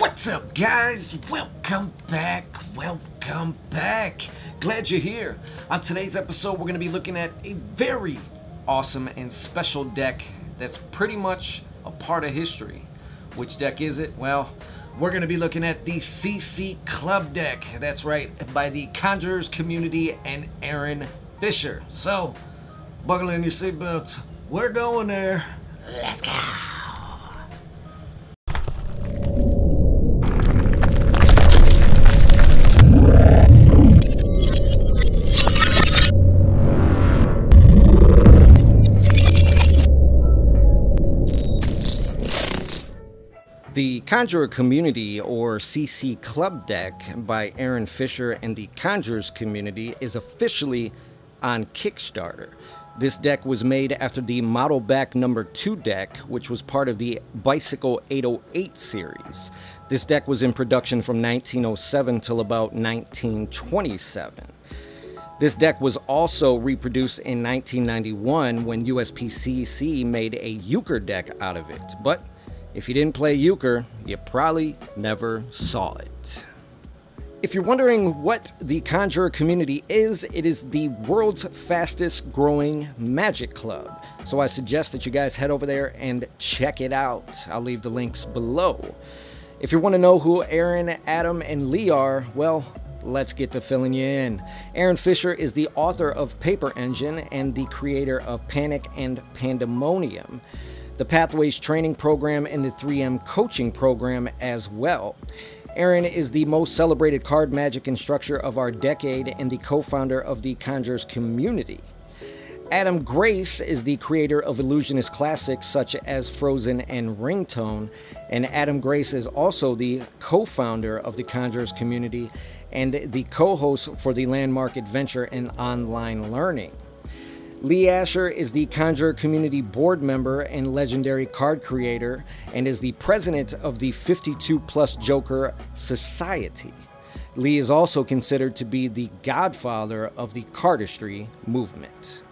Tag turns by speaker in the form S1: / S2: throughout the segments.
S1: What's up, guys? Welcome back. Glad you're here. On today's episode, we're going to be looking at a very awesome and special deck that's pretty much a part of history. Which deck is it? Well, we're going to be looking at the CC Club deck. That's right, by the Conjurors Community and Aaron Fisher. So, buckle in your seatbelts. We're going there. Let's go. The Conjurer Community, or CC Club deck by Aaron Fisher and the Conjurors Community, is officially on Kickstarter. This deck was made after the Model Back number 2 deck, which was part of the Bicycle 808 series. This deck was in production from 1907 till about 1927. This deck was also reproduced in 1991 when USPCC made a euchre deck out of it, but if you didn't play euchre, you probably never saw it. If you're wondering what the Conjurer Community is, it is the world's fastest growing magic club. So I suggest that you guys head over there and check it out. I'll leave the links below. If you want to know who Aaron, Adam, and Lee are, well, let's get to filling you in. Aaron Fisher is the author of Paper Engine and the creator of Panic and Pandemonium, the Pathways training program, and the 3M coaching program as well. Aaron is the most celebrated card magic instructor of our decade and the co-founder of the Conjurors Community. Adam Grace is the creator of illusionist classics such as Frozen and Ringtone, and Adam Grace is also the co-founder of the Conjurors Community and the co-host for the landmark adventure in online learning. Lee Asher is the Conjurer Community board member and legendary card creator, and is the president of the 52 Plus Joker Society. Lee is also considered to be the godfather of the cardistry movement.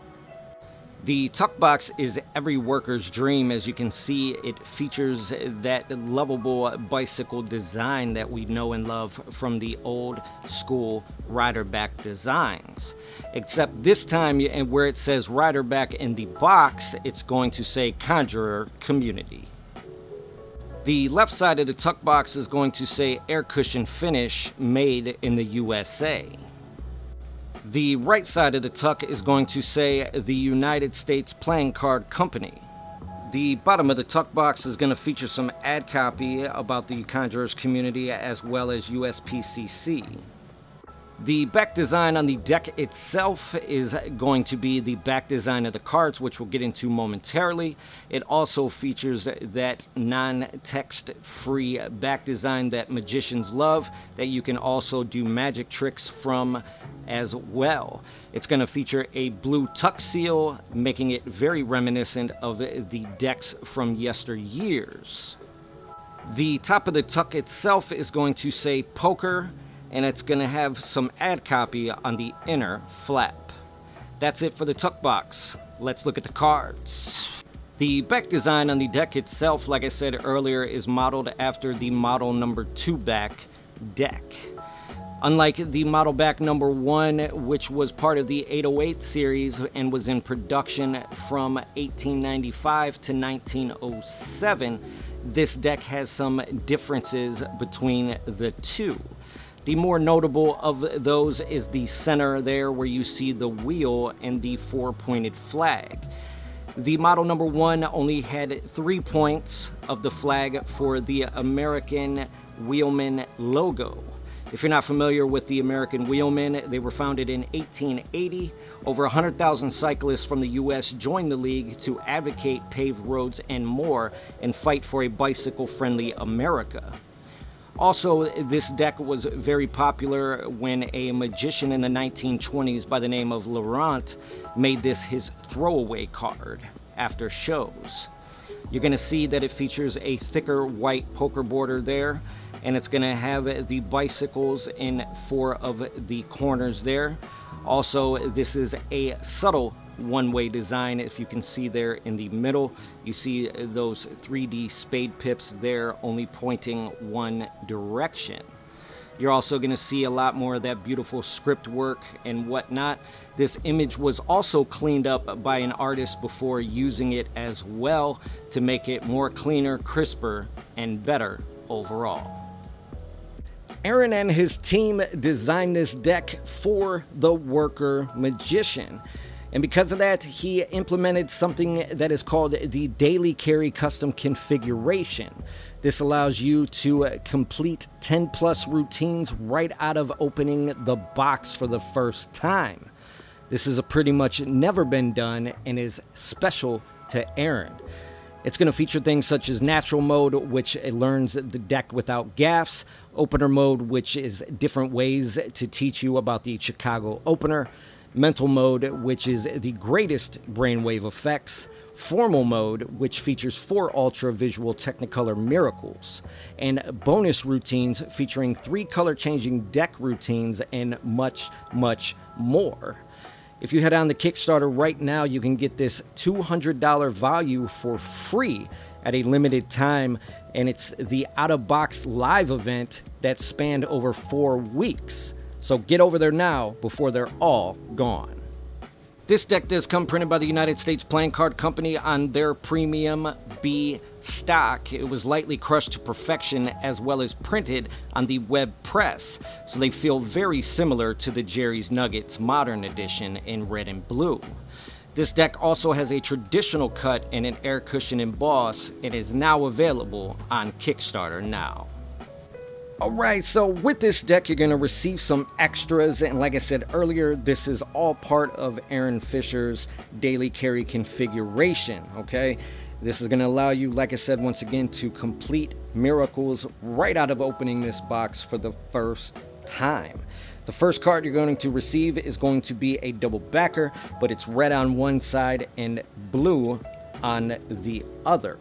S1: The Tuck Box is every worker's dream. As you can see, it features that lovable bicycle design that we know and love from the old school rider back designs. Except this time, and where it says rider back in the box, it's going to say Conjurer Community. The left side of the Tuck Box is going to say air cushion finish, made in the USA. The right side of the tuck is going to say the United States Playing Card Company. The bottom of the tuck box is going to feature some ad copy about the Conjurors Community as well as USPCC. The back design on the deck itself is going to be the back design of the cards, which we'll get into momentarily. It also features that non-text free back design that magicians love, that you can also do magic tricks from as well. It's going to feature a blue tuck seal, making it very reminiscent of the decks from yesteryears. The top of the tuck itself is going to say poker, and it's going to have some ad copy on the inner flap. That's it for the tuck box. Let's look at the cards. The back design on the deck itself, like I said earlier, is modeled after the Model number 2 back deck. Unlike the Model Back number 1, which was part of the 808 series and was in production from 1895 to 1907, this deck has some differences between the two. The more notable of those is the center there, where you see the wheel and the 4-pointed flag. The Model number 1 only had 3 points of the flag for the American Wheelman logo. If you're not familiar with the American Wheelmen, they were founded in 1880. Over 100,000 cyclists from the U.S. joined the league to advocate paved roads and more, and fight for a bicycle-friendly America. Also, this deck was very popular when a magician in the 1920s by the name of Laurent made this his throwaway card after shows. You're going to see that it features a thicker white poker border there, and it's going to have the bicycles in 4 of the corners there. Also, this is a subtle one-way design. If you can see there in the middle, you see those 3D spade pips there only pointing one direction. You're also going to see a lot more of that beautiful script work and whatnot. This image was also cleaned up by an artist before using it as well to make it more cleaner, crisper, and better overall. Aaron and his team designed this deck for the worker magician. And because of that, he implemented something that is called the Daily Carry Custom Configuration. This allows you to complete 10+ routines right out of opening the box for the first time. This is a pretty much never been done and is special to Aaron. It's going to feature things such as natural mode, which learns the deck without gaffes, opener mode, which is different ways to teach you about the Chicago opener, mental mode, which is the greatest brainwave effects, formal mode, which features 4 ultra visual Technicolor miracles, and bonus routines featuring 3 color changing deck routines and much, much more. If you head on the Kickstarter right now, you can get this $200 value for free at a limited time, and it's the out-of-box live event that spanned over 4 weeks. So get over there now before they're all gone. This deck does come printed by the United States Playing Card Company on their Premium B stock. It was lightly crushed to perfection as well as printed on the web press, so they feel very similar to the Jerry's Nuggets Modern Edition in red and blue. This deck also has a traditional cut and an air cushion emboss. It is now available on Kickstarter now. Alright, so with this deck, you're going to receive some extras, and like I said earlier, this is all part of Aaron Fisher's daily carry configuration, okay? This is going to allow you, like I said, once again, to complete miracles right out of opening this box for the first time. The first card you're going to receive is going to be a double backer, but it's red on one side and blue on the other.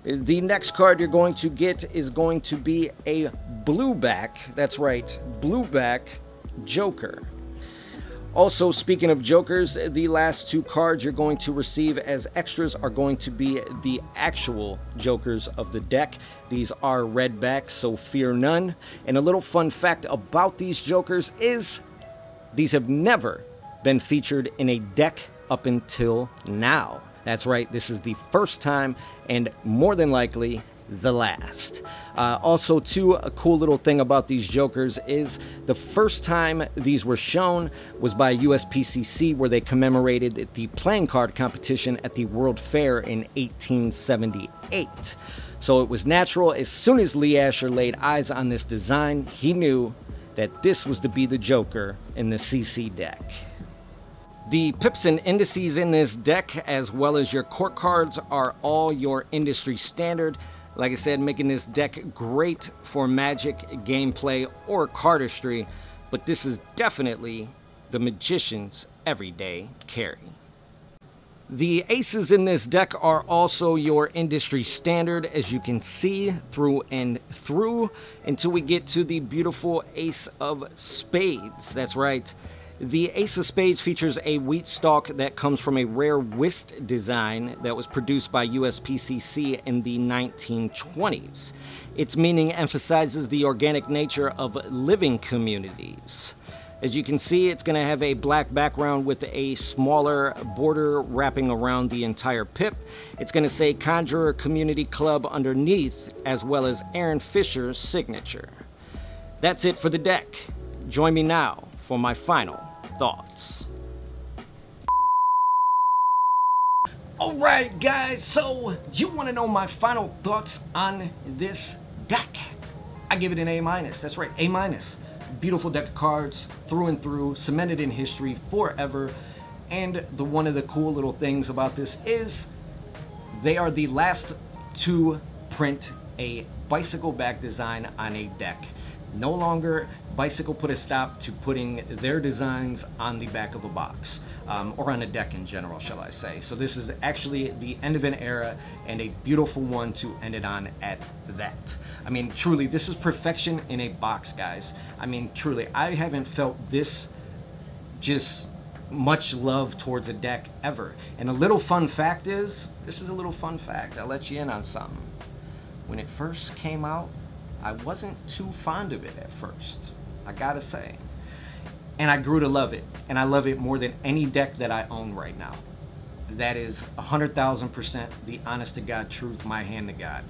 S1: The next card you're going to get is going to be a blue back. That's right, blue back Joker. Also, speaking of Jokers, the last 2 cards you're going to receive as extras are going to be the actual Jokers of the deck. These are red backs, so fear none. And a little fun fact about these Jokers is these have never been featured in a deck up until now. That's right, this is the first time and more than likely the last. Also, too, a cool little thing about these Jokers is the first time these were shown was by USPCC, where they commemorated the playing card competition at the World Fair in 1878. So it was natural, as soon as Lee Asher laid eyes on this design, he knew that this was to be the Joker in the CC deck. The pips and indices in this deck, as well as your court cards, are all your industry standard. Like I said, making this deck great for Magic, gameplay, or cardistry, but this is definitely the Magician's everyday carry. The aces in this deck are also your industry standard, as you can see through and through, until we get to the beautiful Ace of Spades. That's right. The Ace of Spades features a wheat stalk that comes from a rare whist design that was produced by USPCC in the 1920s. Its meaning emphasizes the organic nature of living communities. As you can see, it's going to have a black background with a smaller border wrapping around the entire pip. It's going to say Conjurer Community Club underneath, as well as Aaron Fisher's signature. That's it for the deck. Join me now for my final thoughts. Alright guys, so you want to know my final thoughts on this deck? I give it an A-. That's right, A-. Beautiful deck of cards through and through, cemented in history forever. And one of the cool little things about this is they are the last to print a bicycle back design on a deck. No longer Bicycle put a stop to putting their designs on the back of a box, or on a deck in general, shall I say. So this is actually the end of an era, and a beautiful one to end it on at that. I mean, truly, this is perfection in a box, guys. I mean, truly, I haven't felt this just much love towards a deck ever. And a little fun fact is, this is a little fun fact, I'll let you in on something. When it first came out, I wasn't too fond of it at first, I gotta say. And I grew to love it, and I love it more than any deck that I own right now. That is 100,000% the honest to God truth, my hand to God.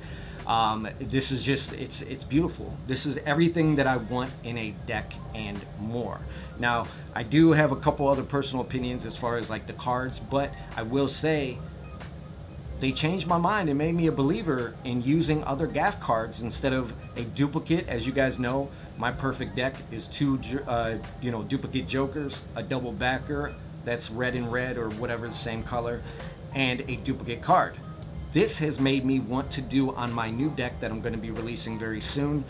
S1: This is just, it's beautiful. This is everything that I want in a deck and more. Now, I do have a couple other personal opinions as far as like the cards, but I will say they changed my mind and made me a believer in using other GAF cards instead of a duplicate. As you guys know, my perfect deck is two duplicate jokers, a double backer that's red and red or whatever, the same color, and a duplicate card. This has made me want to do on my new deck that I'm going to be releasing very soon,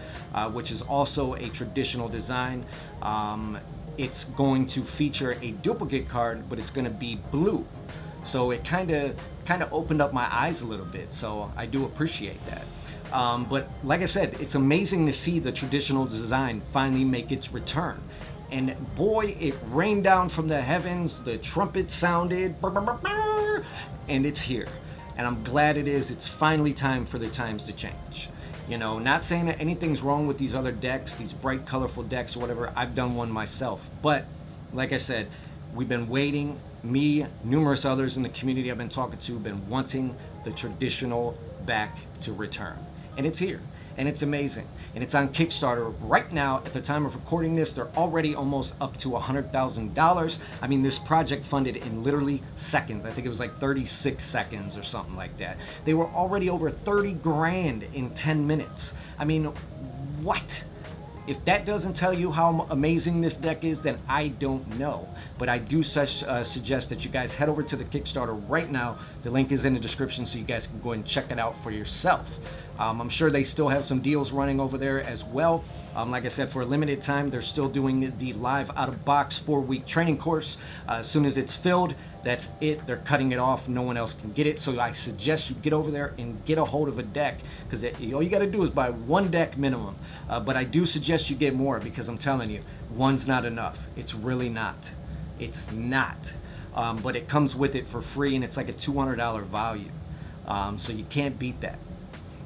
S1: which is also a traditional design. It's going to feature a duplicate card, but it's going to be blue. So it kind of opened up my eyes a little bit, so I do appreciate that. But like I said, it's amazing to see the traditional design finally make its return. And boy, it rained down from the heavens, the trumpet sounded, and it's here. And I'm glad it is. It's finally time for the times to change. You know, not saying that anything's wrong with these other decks, these bright, colorful decks or whatever. I've done one myself. But like I said, we've been waiting. Me, numerous others in the community I've been talking to have been wanting the traditional back to return. And it's here. And it's amazing. And it's on Kickstarter right now. At the time of recording this, they're already almost up to $100,000. I mean, this project funded in literally seconds. I think it was like 36 seconds or something like that. They were already over 30 grand in 10 minutes. I mean, what? If that doesn't tell you how amazing this deck is, then I don't know. But I do suggest that you guys head over to the Kickstarter right now. The link is in the description so you guys can go and check it out for yourself. I'm sure they still have some deals running over there as well. Like I said, for a limited time, they're still doing the live out-of-box 4-week training course. As soon as it's filled, that's it. They're cutting it off. No one else can get it. So I suggest you get over there and get a hold of a deck, because all you got to do is buy one deck minimum. But I do suggest you get more, because I'm telling you, one's not enough. It's really not. It's not. But it comes with it for free, and it's like a $200 value. So you can't beat that.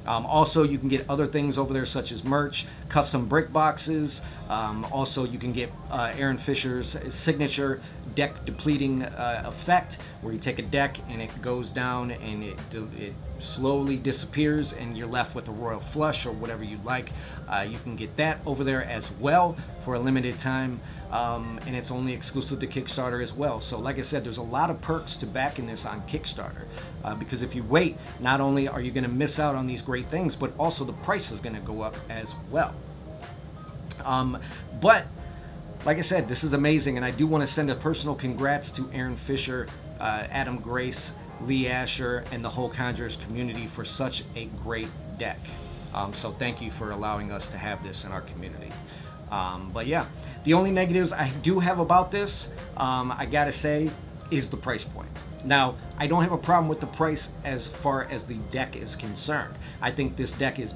S1: Also, you can get other things over there such as merch, custom brick boxes. Also, you can get Aaron Fisher's signature deck depleting effect, where you take a deck and it goes down and it slowly disappears and you're left with a royal flush or whatever you'd like. You can get that over there as well for a limited time, and it's only exclusive to Kickstarter as well. So like I said, there's a lot of perks to backing this on Kickstarter, because if you wait, not only are you going to miss out on these great things, but also the price is going to go up as well. But like I said, this is amazing, and I do want to send a personal congrats to Aaron Fisher, Adam Grace, Lee Asher, and the whole Conjurors community for such a great deck. So thank you for allowing us to have this in our community. But yeah, the only negatives I do have about this, I gotta say, is the price point. Now, I don't have a problem with the price as far as the deck is concerned. I think this deck is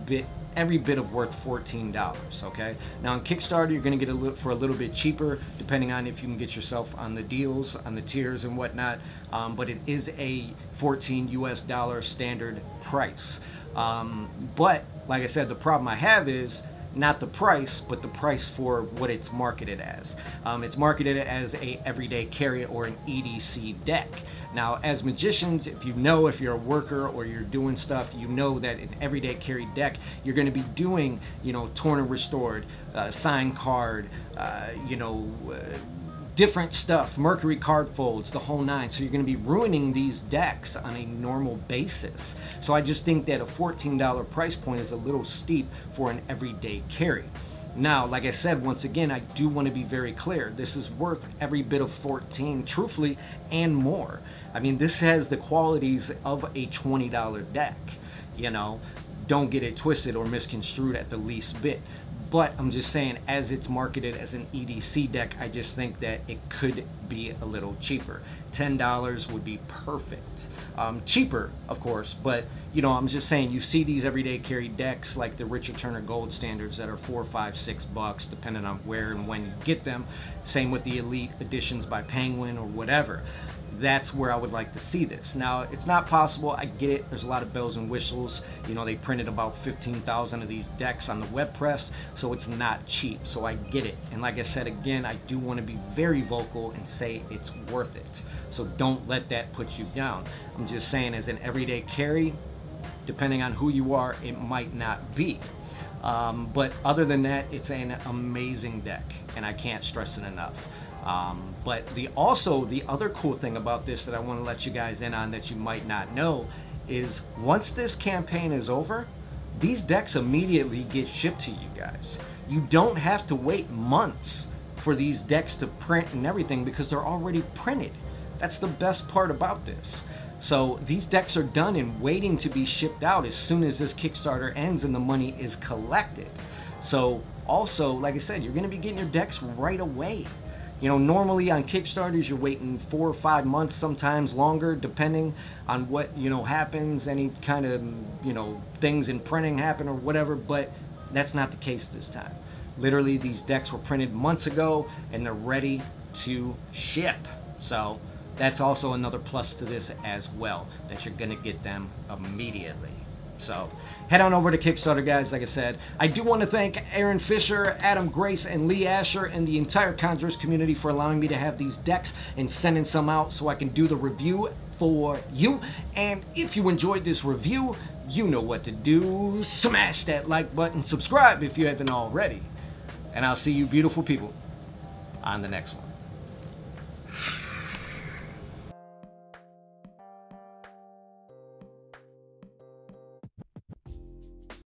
S1: every bit of worth $14, okay? Now on Kickstarter, you're gonna get for a little bit cheaper, depending on if you can get yourself on the deals, on the tiers and whatnot, but it is a $14 US standard price. But like I said, the problem I have is not the price, but the price for what it's marketed as. It's marketed as a everyday carry or an EDC deck. Now, as magicians, if you're a worker or you're doing stuff, you know that an everyday carry deck, you're going to be doing, torn and restored, signed card, different stuff, Mercury card folds, the whole nine. So you're going to be ruining these decks on a normal basis. So I just think that a $14 price point is a little steep for an everyday carry. Now, like I said, once again, I do want to be very clear. This is worth every bit of 14, truthfully, and more. I mean, this has the qualities of a $20 deck. Don't get it twisted or misconstrued at the least bit. But I'm just saying, as it's marketed as an EDC deck, I just think that it could be a little cheaper. $10 would be perfect. Cheaper, of course, but you know, I'm just saying, you see these everyday carry decks like the Richard Turner Gold Standards that are $4, $5, $6, depending on where and when you get them. Same with the Elite Editions by Penguin or whatever. That's where I would like to see this. Now, it's not possible. I get it. There's a lot of bells and whistles. You know, they printed about 15,000 of these decks on the web press, so it's not cheap. So I get it. And like I said, again, I do want to be very vocal and say it's worth it. So don't let that put you down. I'm just saying, as an everyday carry, depending on who you are, it might not be. But other than that, it's an amazing deck, and I can't stress it enough. But the other cool thing about this that I want to let you guys in on that you might not know is, once this campaign is over, these decks immediately get shipped to you guys. You don't have to wait months for these decks to print and everything, because they're already printed. That's the best part about this. So these decks are done and waiting to be shipped out as soon as this Kickstarter ends and the money is collected. So also, like I said, you're going to be getting your decks right away. You know, normally on Kickstarters, you're waiting 4 or 5 months, sometimes longer, depending on what, you know, happens, any kind of, you know, things in printing happen or whatever, but that's not the case this time. Literally, these decks were printed months ago and they're ready to ship. So that's also another plus to this as well, that you're going to get them immediately. So head on over to Kickstarter, guys. Like I said, I do want to thank Aaron Fisher, Adam Grace, and Lee Asher, and the entire Conjurors community for allowing me to have these decks and sending some out so I can do the review for you. And if you enjoyed this review, you know what to do. Smash that like button, subscribe if you haven't already, and I'll see you beautiful people on the next one.